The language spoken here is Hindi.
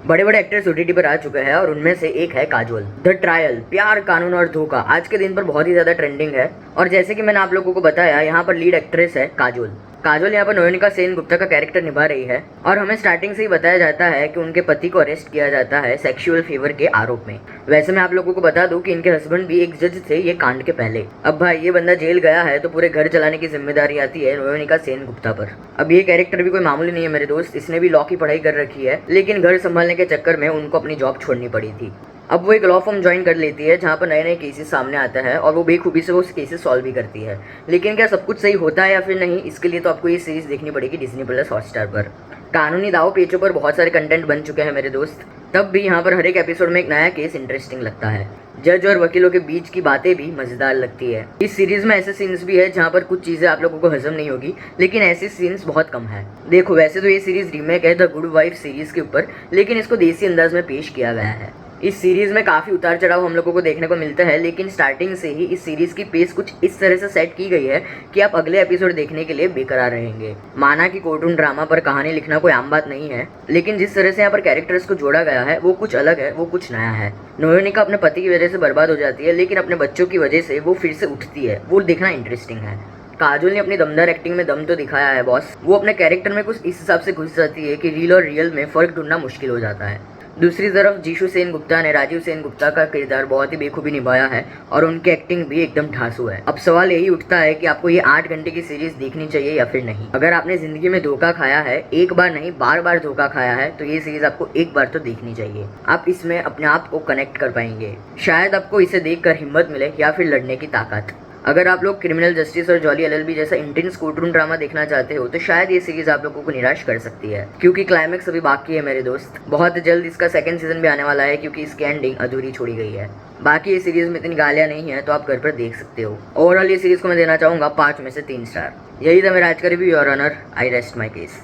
बड़े बड़े एक्टर्स ओटीटी पर आ चुके हैं और उनमें से एक है काजोल। द ट्रायल, प्यार कानून और धोखा आज के दिन पर बहुत ही ज़्यादा ट्रेंडिंग है। और जैसे कि मैंने आप लोगों को बताया, यहाँ पर लीड एक्ट्रेस है काजोल। काजोल यहाँ पर नयनिका सेन गुप्ता का कैरेक्टर निभा रही है और हमें स्टार्टिंग से ही बताया जाता है कि उनके पति को अरेस्ट किया जाता है सेक्सुअल फीवर के आरोप में। वैसे मैं आप लोगों को बता दूं कि इनके हस्बैंड भी एक जज थे ये कांड के पहले। अब भाई ये बंदा जेल गया है तो पूरे घर चलाने की जिम्मेदारी आती है नयनिका सेन गुप्ता पर। अब ये कैरेक्टर भी कोई मामूली नहीं है मेरे दोस्त, इसने भी लॉ की पढ़ाई कर रखी है, लेकिन घर संभालने के चक्कर में उनको अपनी जॉब छोड़नी पड़ी थी। अब वो एक लॉ फॉर्म ज्वाइन कर लेती है जहाँ पर नए नए केसेस सामने आता है और वो बेखूबी से वो केसेस सॉल्व भी करती है। लेकिन क्या सब कुछ सही होता है या फिर नहीं, इसके लिए तो आपको ये सीरीज देखनी पड़ेगी डिज्नी प्लस हॉटस्टार पर। कानूनी दाव पेचों पर बहुत सारे कंटेंट बन चुके हैं मेरे दोस्त, तब भी यहाँ पर हर एक एपिसोड में एक नया केस इंटरेस्टिंग लगता है। जज और वकीलों के बीच की बातें भी मजेदार लगती है। इस सीरीज में ऐसे सीन्स भी है जहाँ पर कुछ चीजें आप लोगों को हजम नहीं होगी, लेकिन ऐसे सीन्स बहुत कम है। देखो वैसे तो ये सीरीज रीमेक है द गुड वाइफ सीरीज के ऊपर, लेकिन इसको देसी अंदाज में पेश किया गया है। इस सीरीज में काफी उतार चढ़ाव हम लोगों को देखने को मिलता है, लेकिन स्टार्टिंग से ही इस सीरीज की पेस कुछ इस तरह से सेट की गई है कि आप अगले एपिसोड देखने के लिए बेकरार रहेंगे। माना कि कार्टून ड्रामा पर कहानी लिखना कोई आम बात नहीं है, लेकिन जिस तरह से यहाँ पर कैरेक्टर्स को जोड़ा गया है वो कुछ अलग है, वो कुछ नया है। नयनिका अपने पति की वजह से बर्बाद हो जाती है, लेकिन अपने बच्चों की वजह से वो फिर से उठती है, वो देखना इंटरेस्टिंग है। काजोल ने अपनी दमदार एक्टिंग में दम तो दिखाया है बॉस, वो अपने कैरेक्टर में कुछ इस हिसाब से घुस जाती है कि रील और रियल में फर्क ढूंढना मुश्किल हो जाता है। दूसरी तरफ जीशु सेन गुप्ता ने राजीव सेन गुप्ता का किरदार बहुत ही बेखूबी निभाया है और उनकी एक्टिंग भी एकदम ठासु है। अब सवाल यही उठता है कि आपको ये 8 घंटे की सीरीज देखनी चाहिए या फिर नहीं। अगर आपने जिंदगी में धोखा खाया है, एक बार नहीं बार बार धोखा खाया है, तो ये सीरीज आपको एक बार तो देखनी चाहिए। आप इसमें अपने आप को कनेक्ट कर पाएंगे, शायद आपको इसे देखकर हिम्मत मिले या फिर लड़ने की ताकत। अगर आप लोग क्रिमिनल जस्टिस और जॉली एलएलबी जैसा इंटेंस कोर्टरूम ड्रामा देखना चाहते हो तो शायद ये सीरीज आप लोगों को निराश कर सकती है, क्योंकि क्लाइमेक्स अभी बाकी है मेरे दोस्त। बहुत जल्द इसका सेकंड सीजन भी आने वाला है, क्योंकि इसकी एंडिंग अधूरी छोड़ी गई है। बाकी ये सीरीज में इतनी गालियां नहीं है तो आप घर पर देख सकते हो। ओवरऑल ये सीरीज को मैं देना चाहूँगा 5 में से 3 स्टार। यही था मेरा आज का review, your honour, I rest my case.